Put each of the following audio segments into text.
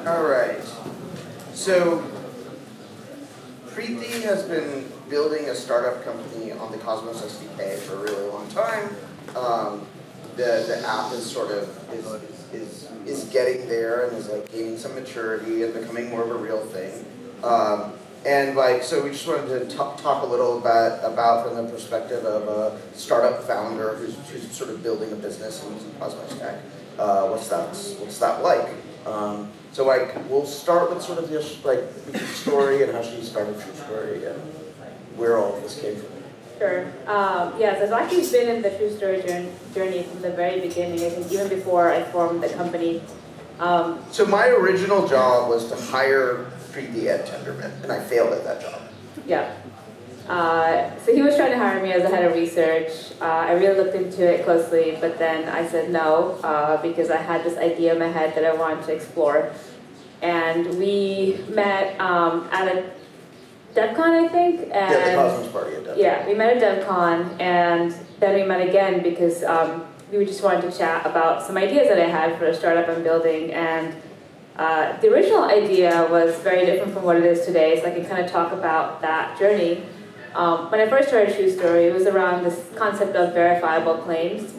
All right. So Preethi has been building a startup company on the Cosmos SDK for a really long time. The app is sort of is getting there and is like gaining some maturity and becoming more of a real thing. So we just wanted to talk a little bit about from the perspective of a startup founder who's sort of building a business and using Cosmos Tech. What's that like? So we'll start with sort of just the story and how she started TruStory and where all of this came from. Sure. So Zaki's been in the TruStory journey from the very beginning. I think even before I formed the company. So my original job was to hire Preethi at Tendermint, and I failed at that job. Yeah. So he was trying to hire me as a head of research. I really looked into it closely, but then I said no because I had this idea in my head that I wanted to explore. And we met at a DevCon, I think. And yeah, the Cosmos party at DevCon. Yeah, we met at DevCon, and then we met again because we just wanted to chat about some ideas that I had for a startup I'm building. And the original idea was very different from what it is today, so I can kind of talk about that journey. When I first started TruStory, it was around this concept of verifiable claims.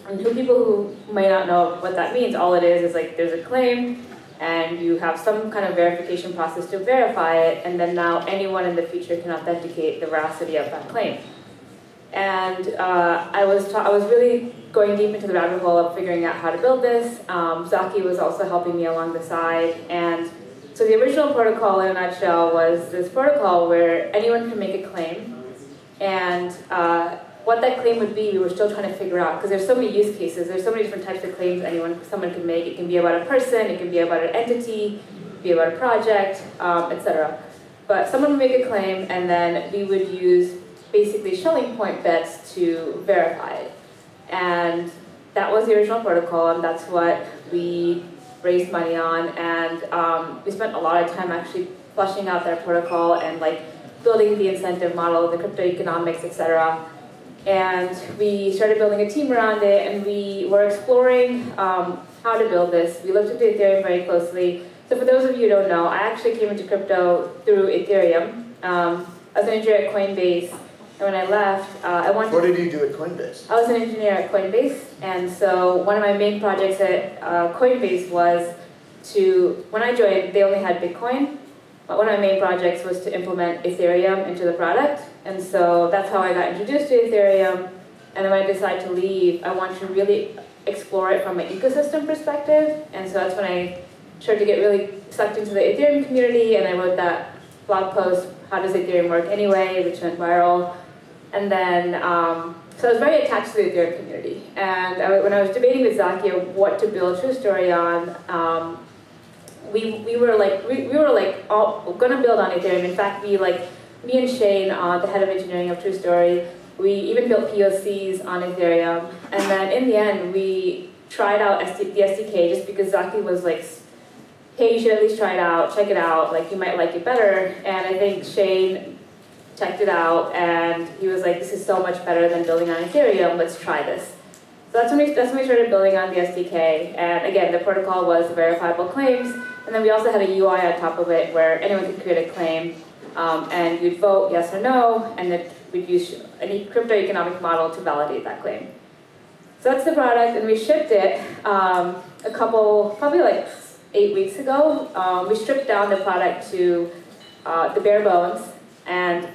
And for people who may not know what that means, all it is like there's a claim, and you have some kind of verification process to verify it, and then now anyone in the future can authenticate the veracity of that claim. And I was really going deep into the rabbit hole of figuring out how to build this. Zaki was also helping me along the side. And so the original protocol in a nutshell was this protocol where anyone can make a claim. And what that claim would be, we were still trying to figure out, because there's so many use cases, there's so many different types of claims someone can make. It can be about a person, it can be about an entity, it can be about a project, etc. But someone would make a claim, and then we would use basically Schelling point bets to verify it. And that was the original protocol, and that's what we raised money on. And we spent a lot of time actually fleshing out that protocol and building the incentive model, the crypto economics, etc. And we started building a team around it, and we were exploring how to build this. We looked into Ethereum very closely. So for those of you who don't know, I actually came into crypto through Ethereum. I was an engineer at Coinbase, and when I left, I wanted What did you do at Coinbase? I was an engineer at Coinbase, and so one of my main projects at Coinbase was when I joined, they only had Bitcoin. But one of my main projects was to implement Ethereum into the product, and so that's how I got introduced to Ethereum. And then when I decided to leave, I wanted to really explore it from an ecosystem perspective, and so that's when I started to get really sucked into the Ethereum community, and I wrote that blog post, How Does Ethereum Work Anyway?, which went viral. And then, so I was very attached to the Ethereum community. And when I was debating with Zaki what to build TruStory on, we were all gonna build on Ethereum. In fact, me and Shane, the head of engineering of TruStory, we even built POCs on Ethereum. And then in the end, we tried out the SDK just because Zaki was hey, you should at least try it out, check it out, you might like it better. And I think Shane checked it out, and he was like, this is so much better than building on Ethereum, let's try this. So that's when we started building on the SDK, and again, the protocol was verifiable claims, and then we also had a UI on top of it where anyone could create a claim, and you'd vote yes or no, and then we'd use any crypto economic model to validate that claim. So that's the product, and we shipped it probably 8 weeks ago. We stripped down the product to the bare bones, and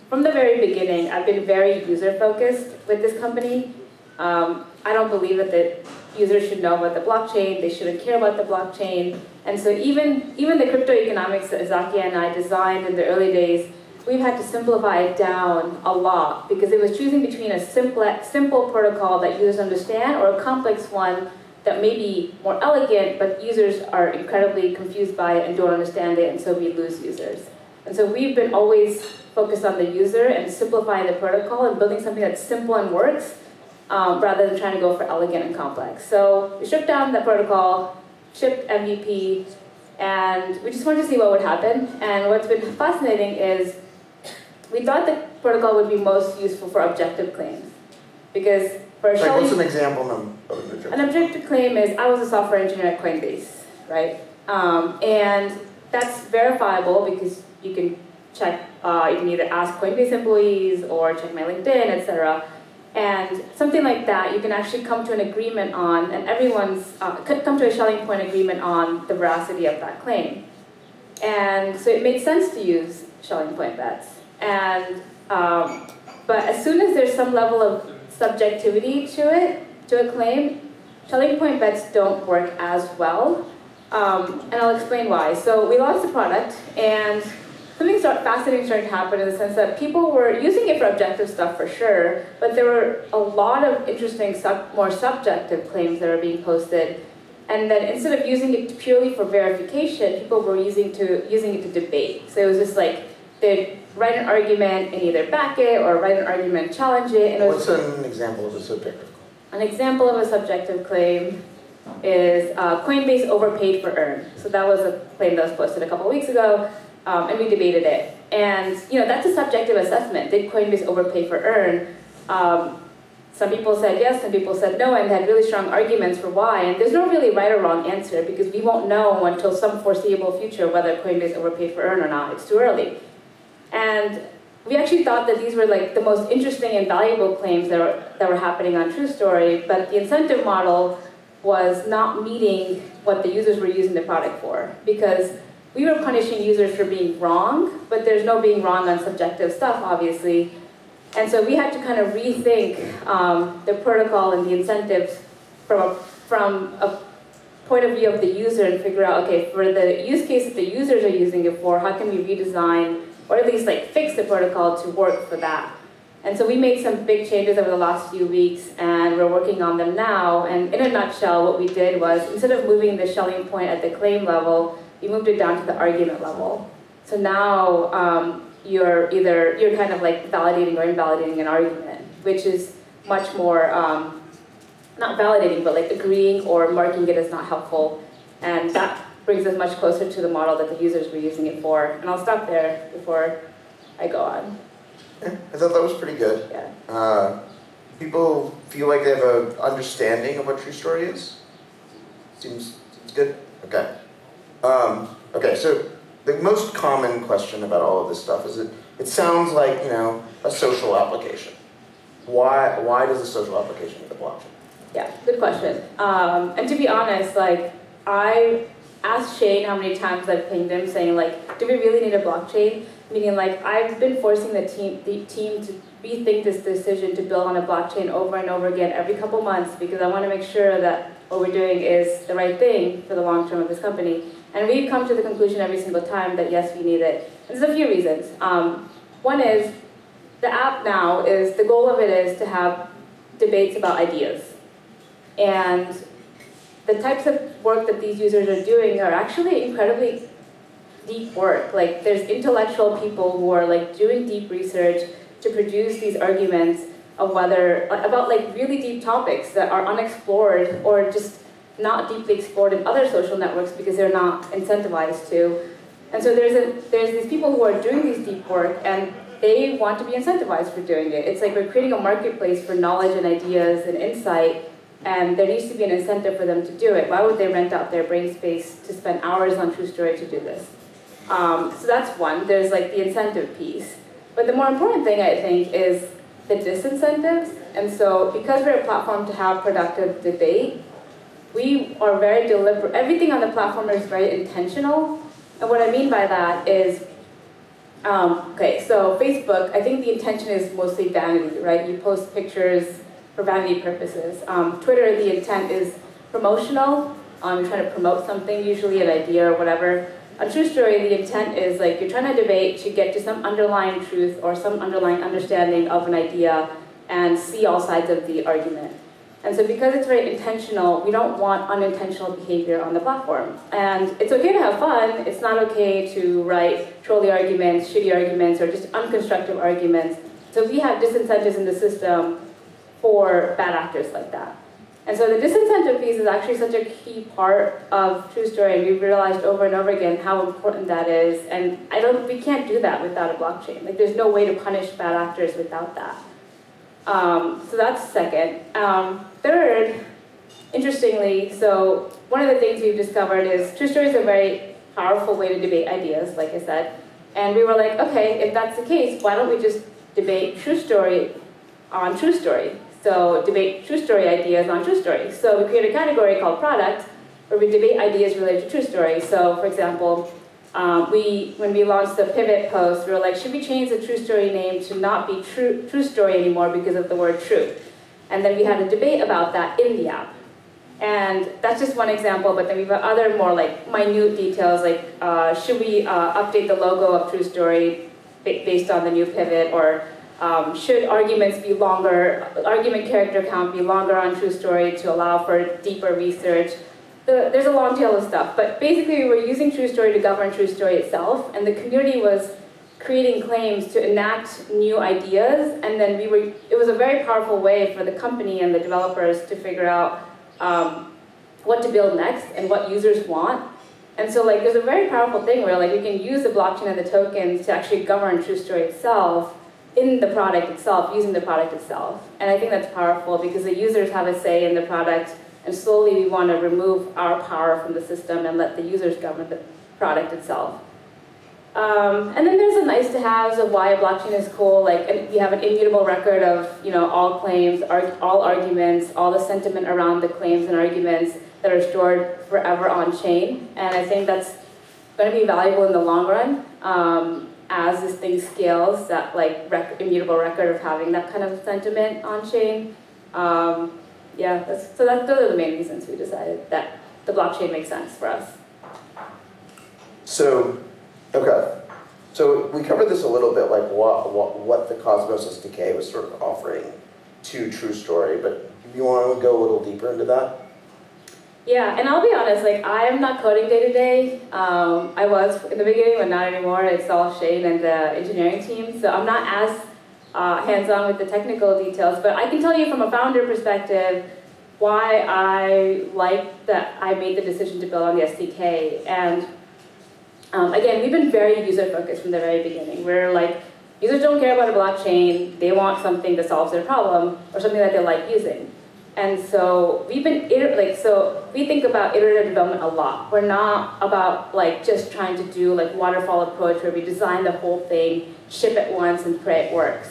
from the very beginning, I've been very user-focused with this company. I don't believe that the users should know about the blockchain, they shouldn't care about the blockchain, and so even the crypto economics that Zaki and I designed in the early days, we've had to simplify it down a lot, because it was choosing between a simple protocol that users understand or a complex one that may be more elegant, but users are incredibly confused by it and don't understand it, and so we lose users. And so we've been always focused on the user and simplifying the protocol and building something that's simple and works, rather than trying to go for elegant and complex. So we stripped down the protocol, shipped MVP, and we just wanted to see what would happen. And what's been fascinating is we thought the protocol would be most useful for objective claims. Because for what's an example of an objective? An objective claim is, I was a software engineer at Coinbase, right? And that's verifiable because you can check, you can either ask Coinbase employees or check my LinkedIn, etc. And something like that, you can actually come to an agreement on, and everyone's, come to a Shelling point agreement on the veracity of that claim. And so it makes sense to use Shelling point bets. And, but as soon as there's some level of subjectivity to it, to a claim, Shelling point bets don't work as well. And I'll explain why. So we launched the product, and something fascinating started to happen in the sense that people were using it for objective stuff for sure, but there were a lot of interesting, more subjective claims that were being posted. And then instead of using it purely for verification, people were using it to debate. So it was just like, they'd write an argument and either back it or write an argument and challenge it. And it was, what's an example of a subjective claim? An example of a subjective claim is Coinbase overpaid for earn. So that was a claim that was posted a couple of weeks ago, and we debated it. And that's a subjective assessment. Did Coinbase overpay for earn? Some people said yes, some people said no, and had really strong arguments for why. And there's no really right or wrong answer because we won't know until some foreseeable future whether Coinbase overpaid for earn or not. It's too early. And we actually thought that these were like the most interesting and valuable claims that were happening on TruStory, but the incentive model was not meeting what the users were using the product for, because we were punishing users for being wrong, but there's no being wrong on subjective stuff, obviously. And so we had to kind of rethink the protocol and the incentives from a point of view of the user and figure out, okay, for the use case that the users are using it for, how can we redesign or at least like fix the protocol to work for that? And so we made some big changes over the last few weeks, and we're working on them now. And in a nutshell, what we did was, instead of moving the Shelling point at the claim level, we moved it down to the argument level. So now you're kind of like validating or invalidating an argument, which is much more, not validating, but like agreeing or marking it as not helpful. And that brings us much closer to the model that the users were using it for. And I'll stop there before I go on. Yeah, I thought that was pretty good. Yeah. People feel like they have an understanding of what TruStory is? Seems good? Okay. Okay, so the most common question about all of this stuff is it sounds like, a social application. Why does a social application need a blockchain? Yeah, good question. And to be honest, like, I asked Shane how many times I've pinged him saying, like, do we really need a blockchain? Meaning, like, I've been forcing the team to rethink this decision to build on a blockchain over and over again every couple months, because I want to make sure that what we're doing is the right thing for the long term of this company. And we've come to the conclusion every single time that yes, we need it. And there's a few reasons. One is, the app now the goal of it is to have debates about ideas. And the types of work that these users are doing are actually incredibly deep work. Like, there's intellectual people who are like doing deep research to produce these arguments of about like really deep topics that are unexplored or just not deeply explored in other social networks because they're not incentivized to. And so there's these people who are doing these deep work, and they want to be incentivized for doing it. It's like we're creating a marketplace for knowledge and ideas and insight, and there needs to be an incentive for them to do it. Why would they rent out their brain space to spend hours on TruStory to do this? So that's one. There's like the incentive piece. But the more important thing, I think, is the disincentives. And so because we're a platform to have productive debate, we are very deliberate. Everything on the platform is very intentional. And what I mean by that is, okay, so Facebook, I think the intention is mostly vanity, right? You post pictures for vanity purposes. Twitter, the intent is promotional. You're trying to promote something, usually an idea or whatever. On TruStory, the intent is like you're trying to debate to get to some underlying truth or some underlying understanding of an idea and see all sides of the argument. And so because it's very intentional, we don't want unintentional behavior on the platform. And it's okay to have fun. It's not okay to write trolly arguments, shitty arguments, or just unconstructive arguments. So we have disincentives in the system for bad actors like that. And so the disincentive piece is actually such a key part of TruStory, and we've realized over and over again how important that is. And we can't do that without a blockchain. Like, there's no way to punish bad actors without that. So that's second. Third, interestingly, so one of the things we've discovered is TruStory is a very powerful way to debate ideas, like I said. And we were like, okay, if that's the case, why don't we just debate TruStory on TruStory? So debate TruStory ideas on TruStory. So we created a category called product, where we debate ideas related to TruStory. So for example, when we launched the pivot post, we were like, should we change the TruStory name to not be TruStory anymore because of the word true? And then we had a debate about that in the app. And that's just one example, but then we've got other more like minute details, like should we update the logo of TruStory based on the new pivot, or should arguments be longer, argument character count be longer on TruStory to allow for deeper research. There's a long tail of stuff, but basically we were using TruStory to govern TruStory itself, and the community was creating claims to enact new ideas, and then it was a very powerful way for the company and the developers to figure out what to build next and what users want. And so like there's a very powerful thing where like we can use the blockchain and the tokens to actually govern TruStory itself in the product itself, using the product itself. And I think that's powerful because the users have a say in the product, and slowly we want to remove our power from the system and let the users govern the product itself. And then there's a nice to haves of why a blockchain is cool. Like we have an immutable record of all claims, all arguments, all the sentiment around the claims and arguments that are stored forever on chain. And I think that's going to be valuable in the long run as this thing scales. That like immutable record of having that kind of sentiment on chain. Yeah, those are the main reasons we decided that the blockchain makes sense for us. So, okay. So we covered this a little bit, like what the Cosmos SDK was sort of offering to TruStory, but you want to go a little deeper into that? Yeah, and I'll be honest, like I am not coding day to day. I was in the beginning, but not anymore. It's all Shane and the engineering team, so I'm not as hands-on with the technical details, but I can tell you from a founder perspective why I like that I made the decision to build on the SDK. And again, we've been very user-focused from the very beginning. We're like, users don't care about a blockchain, they want something that solves their problem, or something that they like using. And so we've been, so we think about iterative development a lot. We're not about like just trying to do like waterfall approach where we design the whole thing, ship it once, and pray it works.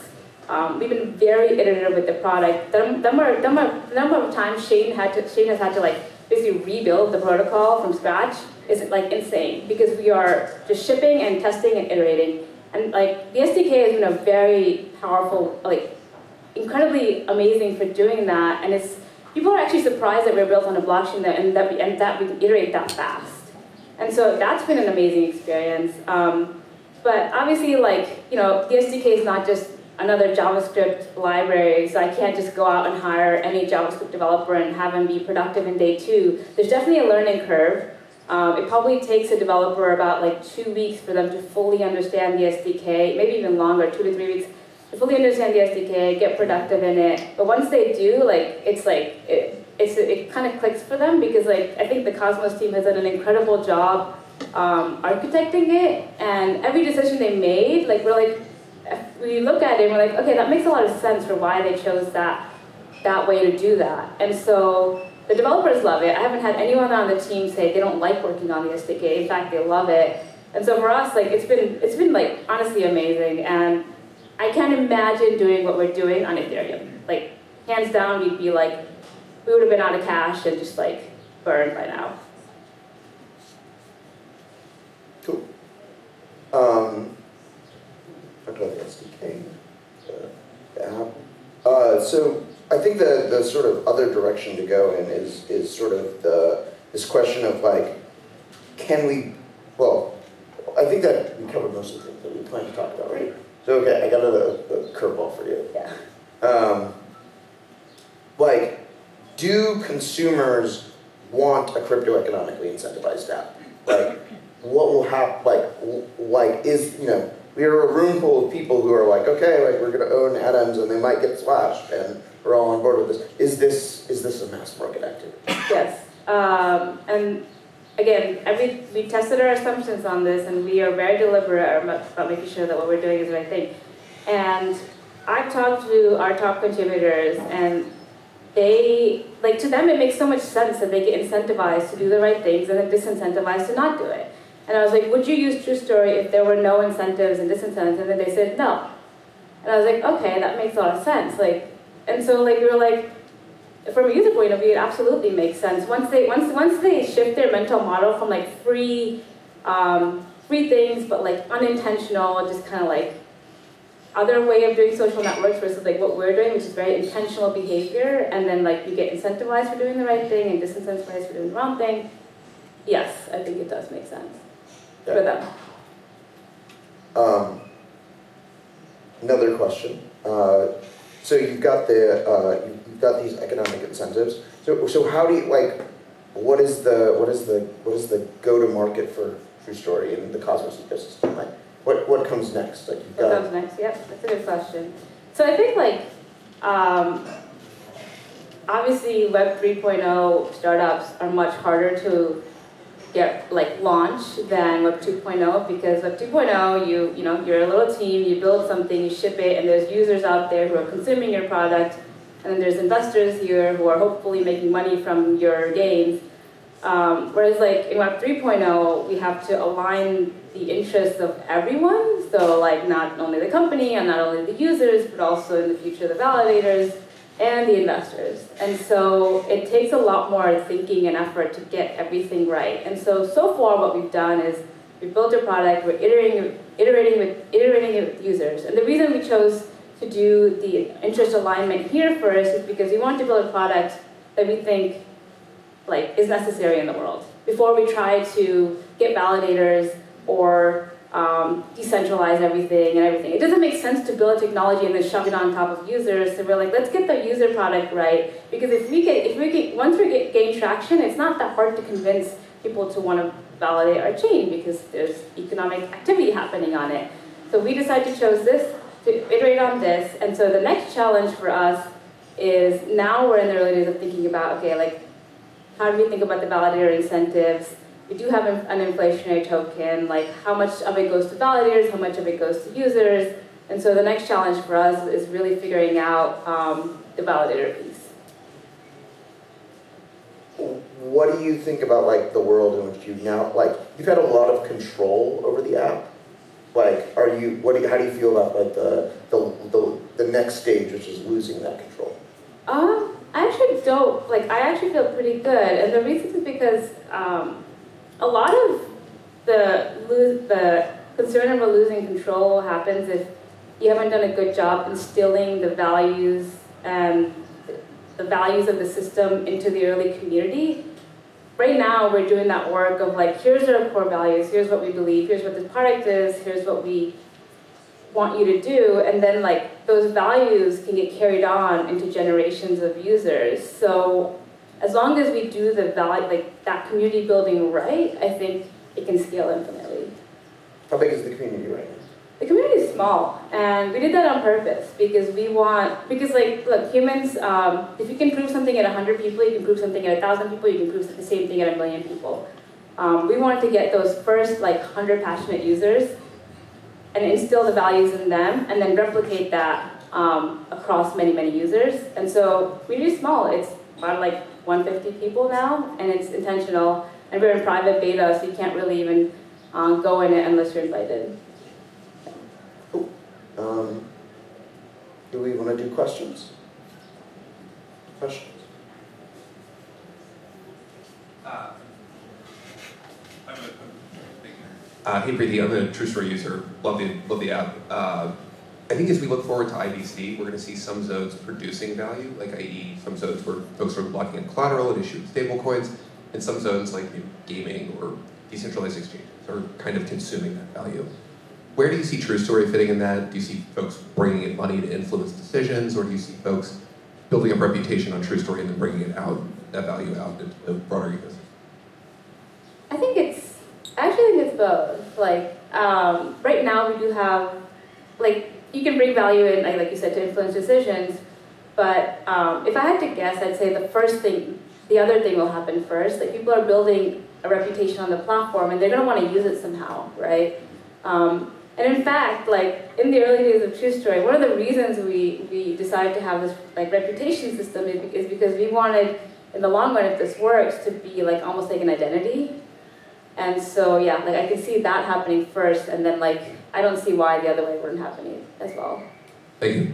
We've been very iterative with the product. The number of times Shane has had to like basically rebuild the protocol from scratch is like insane, because we are just shipping and testing and iterating. And like the SDK has been a very powerful, like incredibly amazing for doing that. And people are actually surprised that we're built on a blockchain and that we can iterate that fast. And so that's been an amazing experience. But obviously, like the SDK is not just another JavaScript library, so I can't just go out and hire any JavaScript developer and have them be productive in day 2. There's definitely a learning curve. It probably takes a developer about like 2 weeks for them to fully understand the SDK, maybe even longer, 2 to 3 weeks, to fully understand the SDK, get productive in it. But once they do, like it kind of clicks for them, because like I think the Cosmos team has done an incredible job architecting it, and every decision they made, like we look at it and we're like, okay, that makes a lot of sense for why they chose that way to do that. And so the developers love it. I haven't had anyone on the team say they don't like working on the SDK. In fact, they love it. And so for us, like it's been like honestly amazing. And I can't imagine doing what we're doing on Ethereum. Like hands down, we would have been out of cash and just like burned by now. Cool. Talked about the SDK, the app. So I think the sort of other direction to go in is sort of this question of like, can we? Well, I think that we covered most of the things that we planned to talk about, right? So okay, I got a curveball for you. Yeah. Like, do consumers want a crypto economically incentivized app? Like, what will happen? Like is we are a room full of people who are like, okay, like we're going to own atoms and they might get splashed, and we're all on board with this. Is this a mass market activity? Yes. And again, we tested our assumptions on this, and we are very deliberate about making sure that what we're doing is the right thing. And I've talked to our top contributors, and to them it makes so much sense that they get incentivized to do the right things and then disincentivized to not do it. And I was like, would you use TruStory if there were no incentives and disincentives? And then they said no. And I was like, okay, that makes a lot of sense. And so we were like, from a user point of view, it absolutely makes sense. Once they shift their mental model from free things, but unintentional, just kind of other way of doing social networks versus what we're doing, which is very intentional behavior, and then you get incentivized for doing the right thing and disincentivized for doing the wrong thing. Yes, I think it does make sense for them. Another question. So you've got these economic incentives. So how do you what is the go-to-market for TruStory in the Cosmos ecosystem? What comes next? What comes next? Yep, that's a good question. So I think obviously Web 3.0 startups are much harder to get launched than Web 2.0, because Web 2.0 you're a little team, you build something, you ship it, and there's users out there who are consuming your product, and then there's investors here who are hopefully making money from your gains. Whereas in Web 3.0, we have to align the interests of everyone, so not only the company and not only the users, but also in the future the validators and the investors. And so it takes a lot more thinking and effort to get everything right. And so far what we've done is we've built a product, we're iterating it with users. And the reason we chose to do the interest alignment here first is because we want to build a product that we think is necessary in the world before we try to get validators or decentralize everything. It doesn't make sense to build a technology and then shove it on top of users. So we're let's get the user product right, because once we gain traction, it's not that hard to convince people to want to validate our chain because there's economic activity happening on it. So we decided to iterate on this, and so the next challenge for us is now we're in the early days of thinking about how do we think about the validator incentives? We do have an inflationary token, how much of it goes to validators, how much of it goes to users. And so the next challenge for us is really figuring out the validator piece. What do you think about the world in which you've now, you've had a lot of control over the app. How do you feel about the next stage, which is losing that control? I actually don't, I actually feel pretty good. And the reason is because a lot of the concern over losing control happens if you haven't done a good job instilling the values and the values of the system into the early community. Right now, we're doing that work of here's our core values, here's what we believe, here's what this product is, here's what we want you to do, and then those values can get carried on into generations of users. So as long as we do the that community building right, I think it can scale infinitely. How big is the community right now? The community is small, and we did that on purpose because look, humans, if you can prove something at 100 people, you can prove something at 1,000 people, you can prove the same thing at 1 million people. We wanted to get those first 100 passionate users and instill the values in them, and then replicate that across many, many users. And so we're really small. It's about 150 people now, and it's intentional. And we're in private beta, so you can't really even go in it unless you're invited. Cool. Do we want to do questions? Questions? Hey Preethi, I'm a TruStory user. Love the app. I think as we look forward to IBC, we're going to see some zones producing value, i.e. some zones where folks are locking in collateral and issuing stablecoins, and some zones like gaming or decentralized exchanges are kind of consuming that value. Where do you see TruStory fitting in that? Do you see folks bringing in money to influence decisions, or do you see folks building up reputation on TruStory and then bringing that value out into the broader ecosystem? I actually think it's both. Right now we do have, you can bring value in, like you said, to influence decisions, but if I had to guess, I'd say the other thing will happen first. People are building a reputation on the platform, and they're going to want to use it somehow, right? And in fact, like in the early days of TruStory, one of the reasons we decided to have this like reputation system is because we wanted, in the long run, if this works, to be like almost like an identity. And so yeah, like I can see that happening first, and then like I don't see why the other way wouldn't happen as well. Thank you.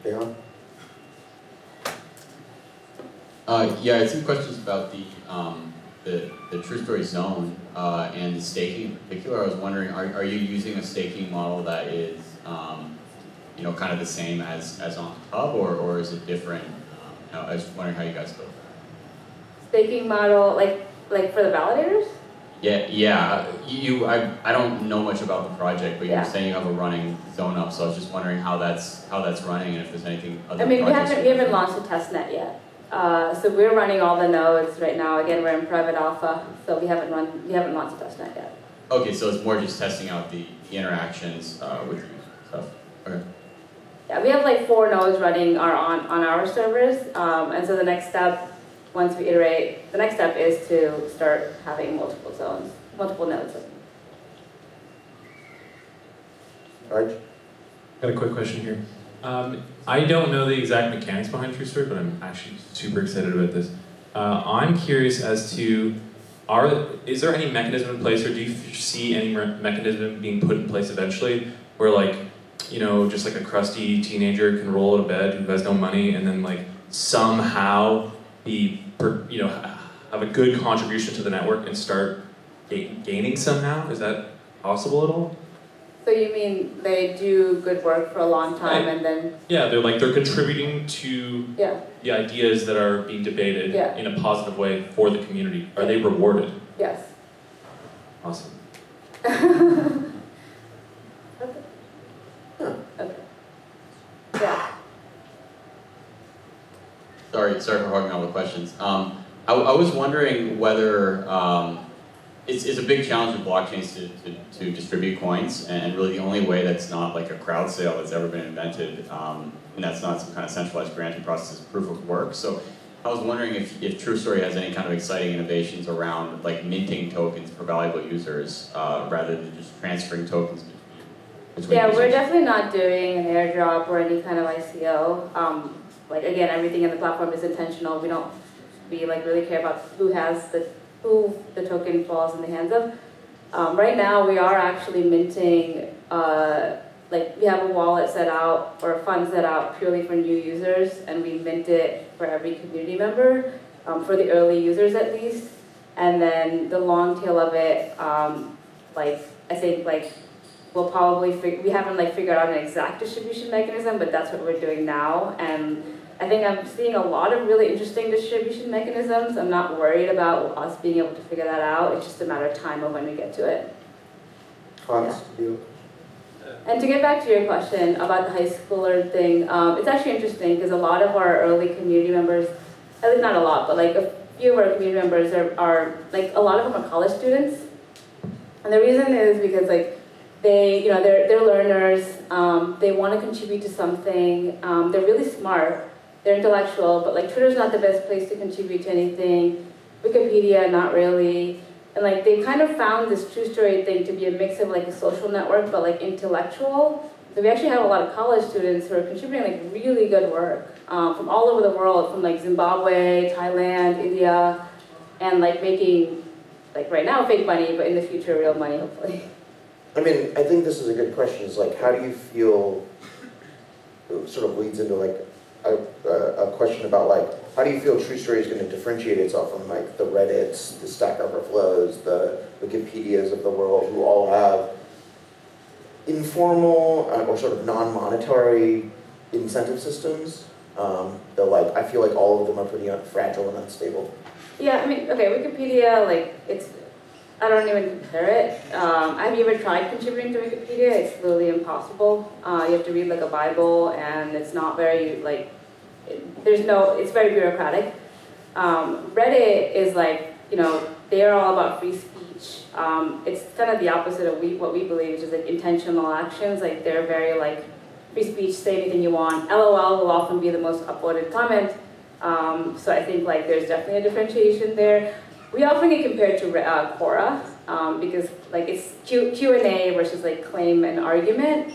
Yeah. Yeah, I had some questions about the TruStory zone and the staking in particular. I was wondering, are you using a staking model that is, you know, kind of the same as on Hub, or is it different? I was wondering how you guys built that. Staking model, like for the validators? Yeah. I don't know much about the project, but Yeah. you're saying you have a running zone up, so I was just wondering how that's running and if there's anything other. I mean, we projects haven't launched a testnet yet. So we're running all the nodes right now. Again, we're in private alpha, so we haven't launched a testnet yet. Okay, so it's more just testing out the interactions with you stuff. Okay. Yeah, we have like 4 nodes running on our servers, and so the next step, once we iterate, the next step is to start having multiple nodes. Arj? Got a quick question here. I don't know the exact mechanics behind TruStory, but I'm actually super excited about this. I'm curious as to, is there any mechanism in place, or do you see any mechanism being put in place eventually, where like, you know, just like a crusty teenager can roll out of bed who has no money, and then like somehow have a good contribution to the network and start gaining somehow? Is that possible at all? So you mean they do good work for a long time and then... Yeah, they're contributing to the ideas that are being debated in a positive way for the community. Are they rewarded? Yes. Awesome. Okay. Yeah. Sorry for hogging all the questions. I was wondering whether it's a big challenge with blockchains to distribute coins, and really the only way that's not like a crowd sale that's ever been invented, and that's not some kind of centralized granting process, is proof of work. So I was wondering if TruStory has any kind of exciting innovations around like minting tokens for valuable users rather than just transferring tokens between Yeah, users. we're definitely not doing an airdrop or any kind of ICO. Like again, everything in the platform is intentional. We like really care about who the token falls in the hands of. Right now, we are actually minting. Like we have a wallet set out or a fund set out purely for new users, and we mint it for every community member, for the early users at least. And then the long tail of it, like I think like we'll probably we haven't like figured out an exact distribution mechanism, but that's what we're doing now. And I think I'm seeing a lot of really interesting distribution mechanisms. I'm not worried about us being able to figure that out. It's just a matter of time of when we get to it. Hans, you? And to get back to your question about the high schooler thing, it's actually interesting because a lot of our early community members, at least not a lot, but like a few of our community members are like a lot of them are college students. And the reason is because like they're learners, they want to contribute to something, they're really smart, they're intellectual, but like Twitter's not the best place to contribute to anything, Wikipedia, not really. And like they kind of found this TruStory thing to be a mix of like a social network, but like intellectual. So we actually have a lot of college students who are contributing like really good work from all over the world, from like Zimbabwe, Thailand, India, and like making, like right now, fake money, but in the future, real money, hopefully. I mean, I think this is a good question. Is like, how do you feel? It sort of leads into like a question about like, how do you feel TruStory is going to differentiate itself from like the Reddits, the Stack Overflows, the Wikipedias of the world, who all have informal or sort of non-monetary incentive systems? Though like, I feel like all of them are pretty fragile and unstable. Yeah, I mean, okay, Wikipedia, like I don't even compare it. Have you ever tried contributing to Wikipedia? It's literally impossible. You have to read like a Bible, and it's not very like, it's very bureaucratic. Reddit is like, they're all about free speech. It's kind of the opposite of what we believe, which is like intentional actions. Like they're very like free speech, say anything you want. LOL will often be the most upvoted comment. So I think like there's definitely a differentiation there. We often get compared to Quora, because like it's Q&A versus like claim and argument.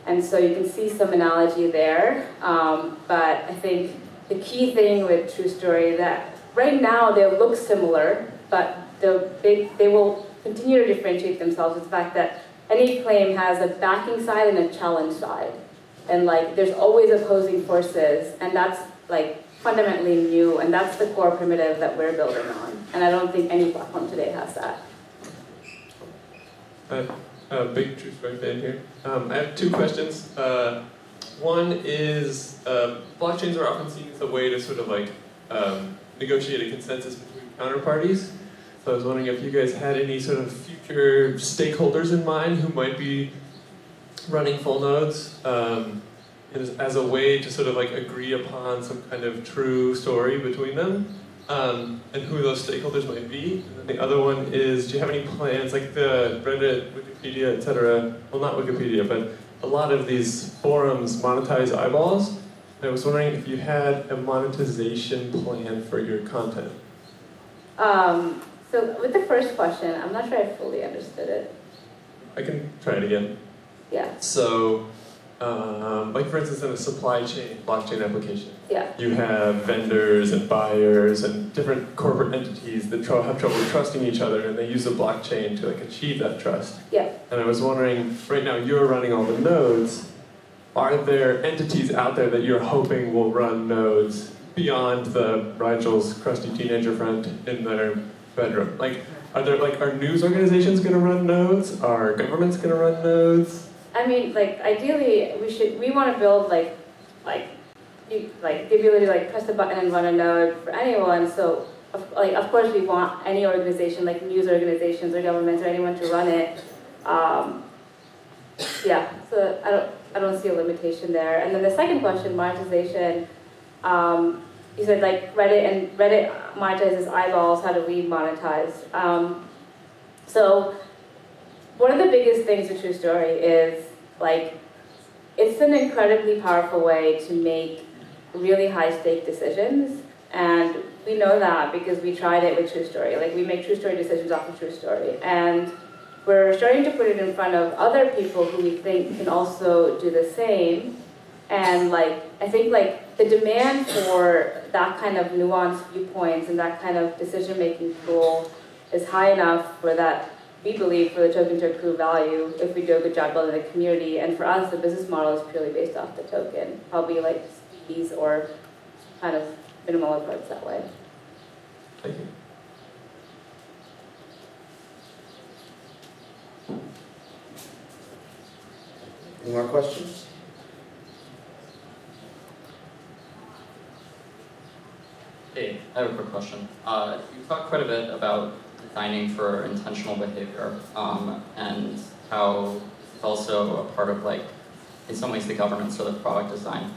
And so you can see some analogy there. But I think the key thing with TruStory that right now they look similar, but they will continue to differentiate themselves is the fact that any claim has a backing side and a challenge side. And like there's always opposing forces, and that's like fundamentally new, and that's the core primitive that we're building on. And I don't think any platform today has that. Big TruStory fan here. I have two questions. One is blockchains are often seen as a way to sort of like negotiate a consensus between counterparties. So I was wondering if you guys had any sort of future stakeholders in mind who might be running full nodes as a way to sort of like agree upon some kind of true story between them, and who those stakeholders might be. And then the other one is, do you have any plans, like the Reddit, Wikipedia, etc. Well, not Wikipedia, but a lot of these forums monetize eyeballs. And I was wondering if you had a monetization plan for your content. So with the first question, I'm not sure I fully understood it. I can try it again. Yeah. So, like for instance, in a supply chain blockchain application, Yeah. you have vendors and buyers and different corporate entities that have trouble trusting each other, and they use the blockchain to like achieve that trust. Yeah. And I was wondering, right now you're running all the nodes. Are there entities out there that you're hoping will run nodes beyond the Rigel's crusty teenager friend in their bedroom? Like, are news organizations going to run nodes? Are governments going to run nodes? I mean, like ideally, we want to build like the ability to like press the button and run a node for anyone. So of course we want any organization, like news organizations or governments or anyone to run it. Yeah. So I don't see a limitation there. And then the second question, monetization. You said like Reddit monetizes eyeballs. How do we monetize? So one of the biggest things with TruStory is like it's an incredibly powerful way to make really high stake decisions, and we know that because we tried it with TruStory. Like we make TruStory decisions off of TruStory, and we're starting to put it in front of other people who we think can also do the same. And like I think like the demand for that kind of nuanced viewpoints and that kind of decision-making tool is high enough for that, we believe, for the token to accrue value if we do a good job building the community. And for us, the business model is purely based off the token, probably like fees or kind of minimal approach that way. Thank you. Any more questions? Hey, I have a quick question. You talked quite a bit about designing for intentional behavior, and how it's also a part of, like, in some ways, the governance of the product design.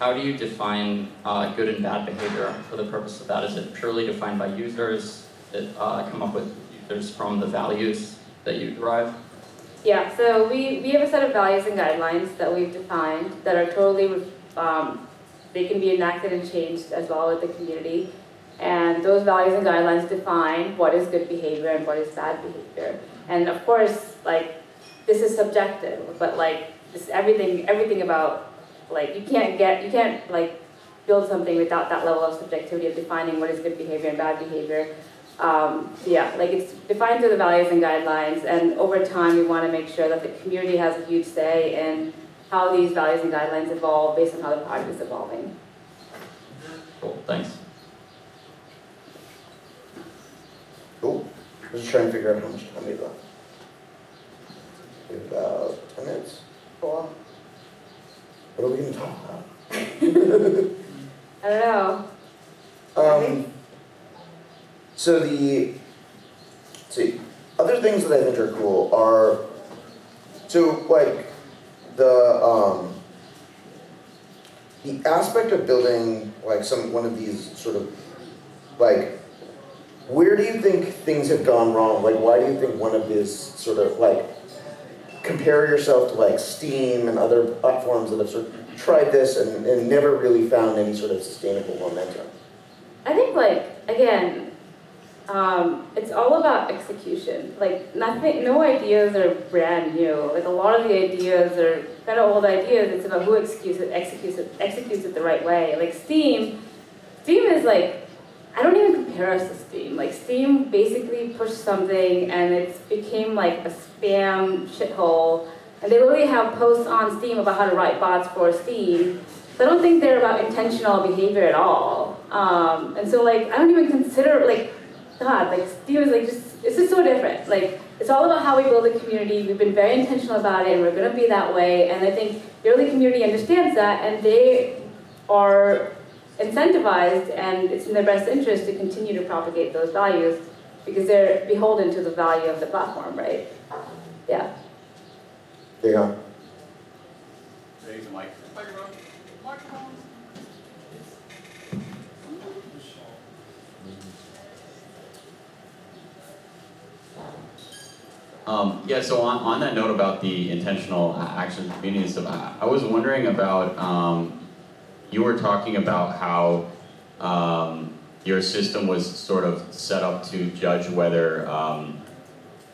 How do you define good and bad behavior for the purpose of that? Is it purely defined by users? Does it come up with users from the values that you derive? Yeah, so we have a set of values and guidelines that we've defined that are totally, they can be enacted and changed as well with the community. And those values and guidelines define what is good behavior and what is bad behavior. And of course, like, this is subjective, but like, this everything about, like, you can't like build something without that level of subjectivity of defining what is good behavior and bad behavior. Yeah, like it's defined through the values and guidelines, and over time we want to make sure that the community has a huge say in how these values and guidelines evolve based on how the product is evolving. Cool, thanks. Cool. I'm just trying to figure out how much time we have left. We have about 10 minutes. For a while. What are we going to talk about? I don't know. So other things that I think are cool are, so like the aspect of building like one of these sort of like, where do you think things have gone wrong? Like, why do you think one of these sort of like, compare yourself to like Steam and other platforms that have sort of tried this and never really found any sort of sustainable momentum? I think, like, again, it's all about execution. Like nothing, no ideas are brand new. Like a lot of the ideas are kind of old ideas. It's about who executes it the right way. Like Steam is like, I don't even compare us to Steam. Like Steam basically pushed something and it became like a spam shithole. And they literally have posts on Steam about how to write bots for Steam. So I don't think they're about intentional behavior at all. And so like, I don't even consider like, God, like Steam is like it's just so different. Like it's all about how we build a community. We've been very intentional about it and we're gonna be that way. And I think the early community understands that and they are incentivized and it's in their best interest to continue to propagate those values because they're beholden to the value of the platform, right? Yeah. There you go. Raise the mic. Yeah, so on that note about the intentional action community and stuff, I was wondering about, you were talking about how your system was sort of set up to judge whether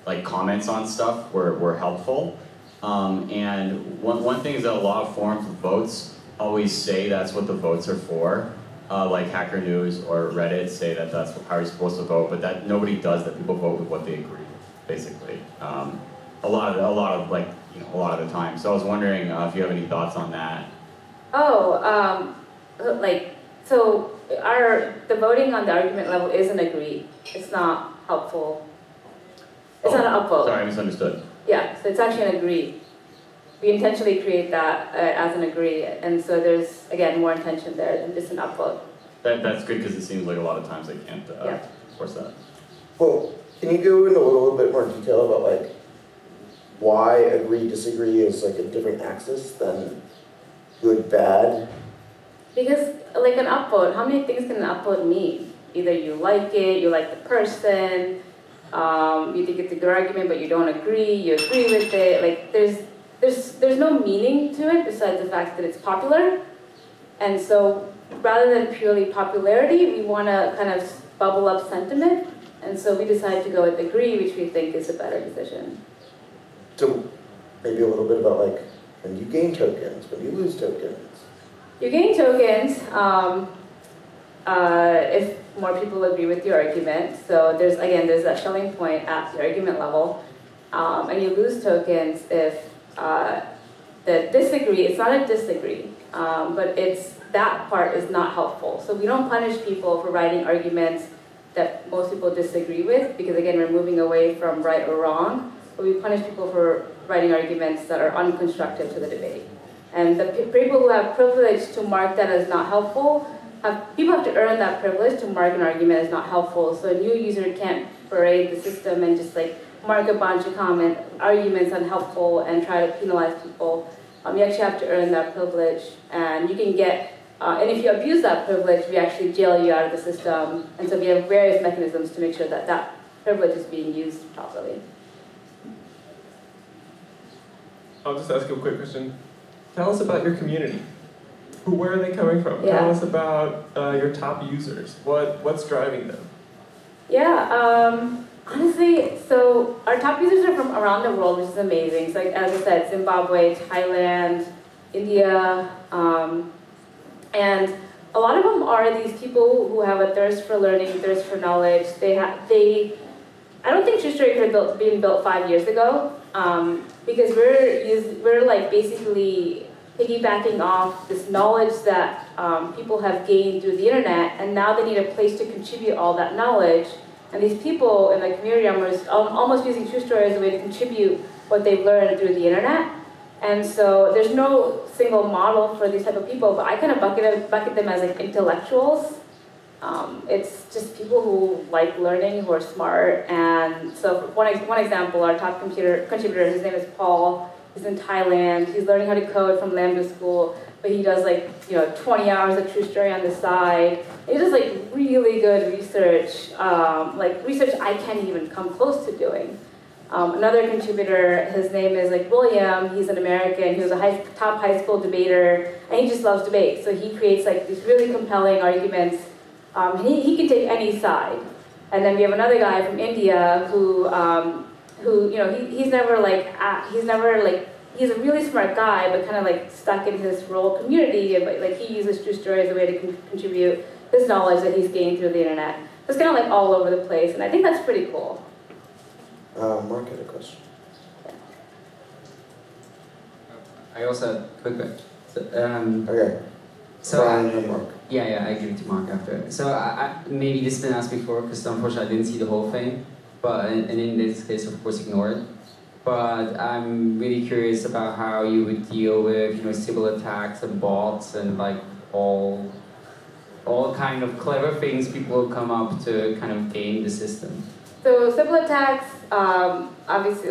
like comments on stuff were helpful. And one thing is that a lot of forums with votes always say that's what the votes are for. Like Hacker News or Reddit say that that's how you're supposed to vote, but that nobody does that. People vote with what they agree with, basically. A lot of the time. So I was wondering if you have any thoughts on that. Oh, so the voting on the argument level is an agree. It's not helpful. It's not an upvote. Sorry, I misunderstood. Yeah, so it's actually an agree. We intentionally create that as an agree, and so there's, again, more intention there than just an upvote. That's good because it seems like a lot of times they can't force that. Well, can you go into a little bit more detail about like why agree, disagree is like a different axis than good, bad? Because like an upvote, how many things can an upvote mean? Either you like it, you like the person, you think it's a good argument but you don't agree, you agree with it. Like there's no meaning to it besides the fact that it's popular. And so rather than purely popularity, we want to kind of bubble up sentiment. And so we decided to go with agree, which we think is a better decision. So maybe a little bit about like when you gain tokens, when you lose tokens. You gain tokens if more people agree with your argument. So there's that Schelling point at the argument level. And you lose tokens if the disagree, it's not a disagree, but it's that part is not helpful. So we don't punish people for writing arguments that most people disagree with, because again, we're moving away from right or wrong, but we punish people for writing arguments that are unconstructive to the debate. And the people who have privilege to mark that as not helpful, people have to earn that privilege to mark an argument as not helpful. So a new user can't parade the system and just like mark a bunch of arguments unhelpful and try to penalize people. You actually have to earn that privilege, and you can get, and if you abuse that privilege, we actually jail you out of the system. And so we have various mechanisms to make sure that that privilege is being used properly. I'll just ask you a quick question. Tell us about your community. Where are they coming from? Yeah. Tell us about your top users. What's driving them? Yeah, honestly, so our top users are from around the world, which is amazing. So like, as I said, Zimbabwe, Thailand, India, and a lot of them are these people who have a thirst for learning, thirst for knowledge. I don't think TruStory could have been built 5 years ago, because we're like basically piggybacking off this knowledge that people have gained through the internet, and now they need a place to contribute all that knowledge. And these people in the community are almost using TruStory as a way to contribute what they've learned through the internet. And so there's no single model for these type of people, but I kind of bucket them as like intellectuals. It's just people who like learning, who are smart. And so one example, our top contributor, his name is Paul. He's in Thailand. He's learning how to code from Lambda School, but he does 20 hours of TruStory on the side. He does like really good research, research I can't even come close to doing. Another contributor, his name is William. He's an American. He was a top high school debater, and he just loves debate. So he creates these really compelling arguments. And he can take any side. And then we have another guy from India who you know, he's never like, he's a really smart guy, but kind of like stuck in his rural community, but like he uses TruStory as a way to contribute his knowledge that he's gained through the internet. So it's kind of like all over the place, and I think that's pretty cool. Mark had a question. I also have a quick question. So, Okay. so Brian and Mark. yeah, I give it to Mark after. So maybe this has been asked before, because unfortunately I didn't see the whole thing. But and in this case, of course, ignore it. But I'm really curious about how you would deal with, you know, Sybil attacks and bots and like all kind of clever things people come up to kind of game the system. So Sybil attacks, obviously,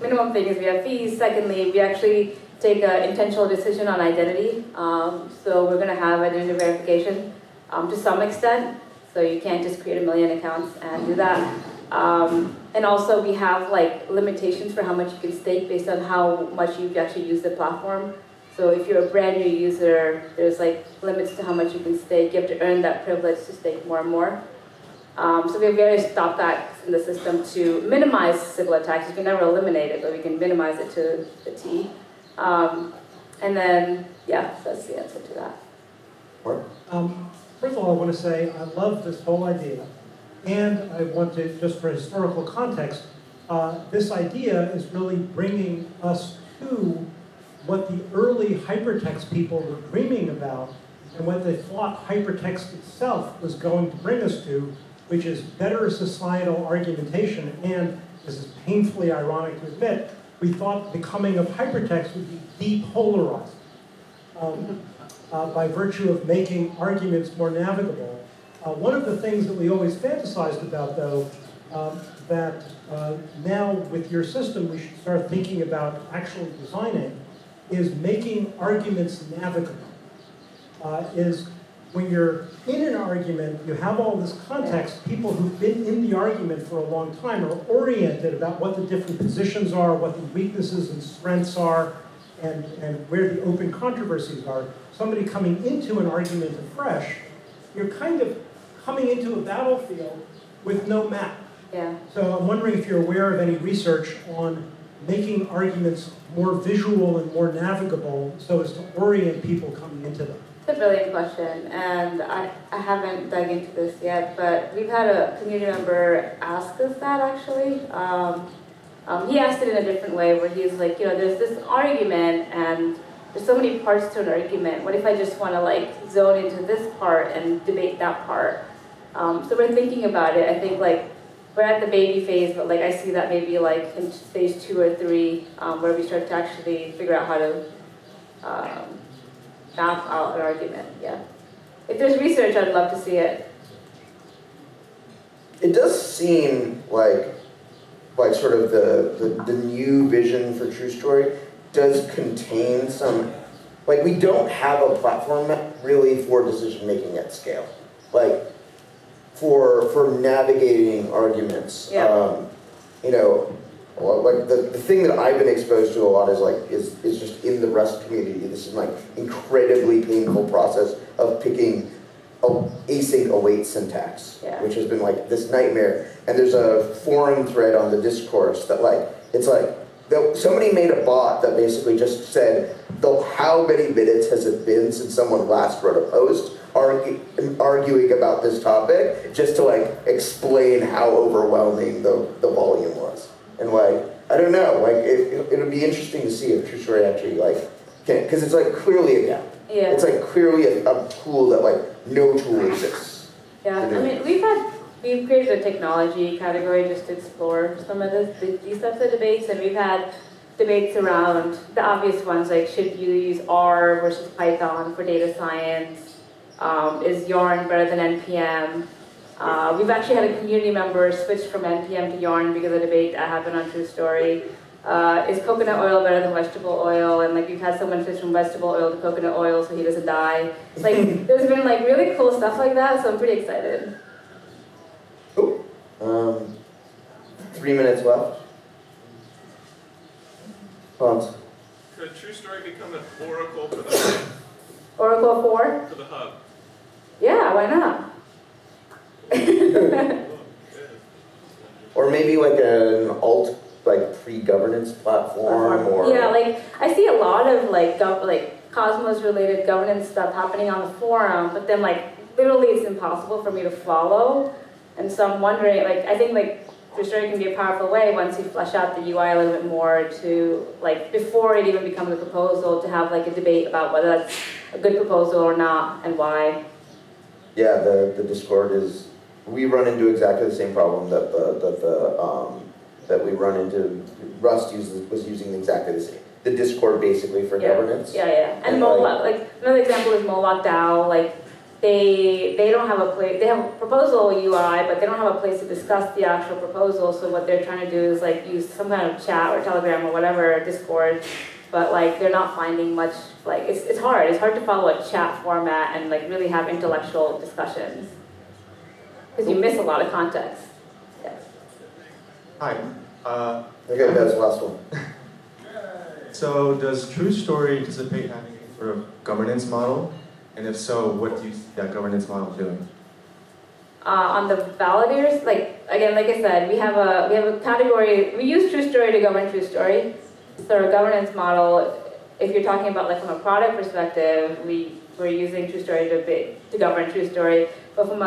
minimum thing is we have fees. Secondly, we actually take an intentional decision on identity. So we're going to have identity verification to some extent. So you can't just create 1 million accounts and do that. And also we have like limitations for how much you can stake based on how much you've actually used the platform. So if you're a brand new user, there's like limits to how much you can stake. You have to earn that privilege to stake more and more. So we have various stopbacks in the system to minimize Sybil attacks. You can never eliminate it, but we can minimize it to the T. And then, yeah, so that's the answer to that. Mark? First of all, I want to say I love this whole idea. And I want to, just for historical context, this idea is really bringing us to what the early hypertext people were dreaming about and what they thought hypertext itself was going to bring us to, which is better societal argumentation. And this is painfully ironic to admit, we thought the coming of hypertext would be depolarized by virtue of making arguments more navigable. One of the things that we always fantasized about, though, that now with your system we should start thinking about actually designing, is making arguments navigable. Is when you're in an argument, you have all this context, people who've been in the argument for a long time are oriented about what the different positions are, what the weaknesses and strengths are, and where the open controversies are. Somebody coming into an argument afresh, you're kind of coming into a battlefield with no map. Yeah. So I'm wondering if you're aware of any research on making arguments more visual and more navigable so as to orient people coming into them. It's a brilliant question, and I haven't dug into this yet, but we've had a community member ask us that actually. He asked it in a different way where he's like, you know, there's this argument and there's so many parts to an argument. What if I just want to like zone into this part and debate that part? So we're thinking about it. I think like we're at the baby phase, but like I see that maybe like in phase 2 or 3, where we start to actually figure out how to map out an argument. Yeah. If there's research, I'd love to see it. It does seem like sort of the new vision for TruStory does contain some, like we don't have a platform really for decision making at scale. Like for navigating arguments. Yeah. You know, like the thing that I've been exposed to a lot is just in the Rust community. This is like incredibly painful process of picking async await syntax, Yeah. which has been like this nightmare. And there's a forum thread on the discourse that like it's like somebody made a bot that basically just said how many minutes has it been since someone last wrote a post arguing about this topic, just to like explain how overwhelming the volume was. And like, I don't know, like it would be interesting to see if TruStory actually like can, because it's like clearly a gap. Yeah. It's like clearly a tool that like no tool exists. Yeah, I mean, we've created a technology category just to explore some of these types of debates, and we've had debates around the obvious ones, like should you use R versus Python for data science? Is Yarn better than NPM? We've actually had a community member switch from NPM to Yarn because of a debate that happened on TruStory. Is coconut oil better than vegetable oil? And like we've had someone switch from vegetable oil to coconut oil so he doesn't die. Like there's been like really cool stuff like that, so I'm pretty excited. Cool. 3 minutes left. Hans. Could TruStory become an oracle for the hub? Oracle 4? For the hub? Yeah, why not? Or maybe like an alt, like pre-governance platform, or Yeah, like I see a lot of like Cosmos related governance stuff happening on the forum, but then like literally it's impossible for me to follow. And so I'm wondering, like I think like TruStory can be a powerful way once you flesh out the UI a little bit more to like before it even becomes a proposal to have like a debate about whether that's a good proposal or not and why. yeah, the Discord is, we run into exactly the same problem that we run into. Rust was using exactly the same. The Discord basically for governance. Yeah. And And, Moloch, like another example is Moloch DAO. Like they don't have a place. They have a proposal UI, but they don't have a place to discuss the actual proposal. So what they're trying to do is like use some kind of chat or Telegram or whatever, Discord. But like they're not finding much. Like it's hard. It's hard to follow a chat format and like really have intellectual discussions because you miss a lot of context. Yes. Hi. Okay, that's the last one. So does TruStory anticipate having any sort of governance model? And if so, what do you see that governance model doing? On the validators, like again, like I said, we have a category. We use TruStory to govern TruStory. So our governance model, if you're talking about like from a product perspective, we're using TruStory to govern TruStory. But from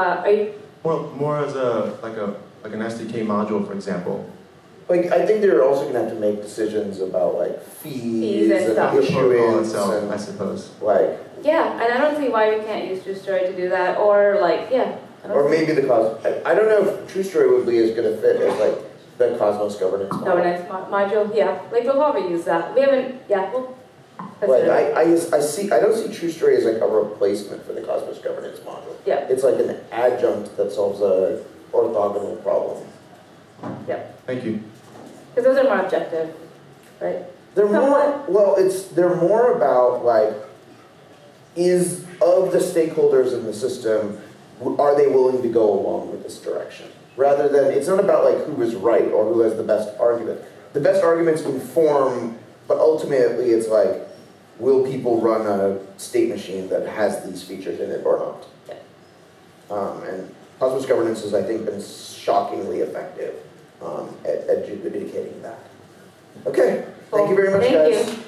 More as like an SDK module, for example. Like, I think they're also gonna have to make decisions about like fees and stuff. The protocol issuance itself, I and suppose. like, yeah, and I don't see why we can't use TruStory to do that, or like yeah. or maybe the I don't know if TruStory would be as good a fit as like the Cosmos governance model. Governance module, yeah. Like we'll probably use that. We haven't, yeah. We'll Like consider it. I don't see TruStory as like a replacement for the Cosmos governance module. Yeah. It's like an adjunct that solves a orthogonal problem. Thank you. Because those are more objective, right? They're they're more about like, is of the stakeholders in the system, are they willing to go along with this direction? Rather than, it's not about like who is right or who has the best argument. The best arguments inform, but ultimately it's like, will people run a state machine that has these features in it or not? And Cosmos governance has, I think, been shockingly effective at adjudicating that. Okay, thank you very much, Thank guys. you.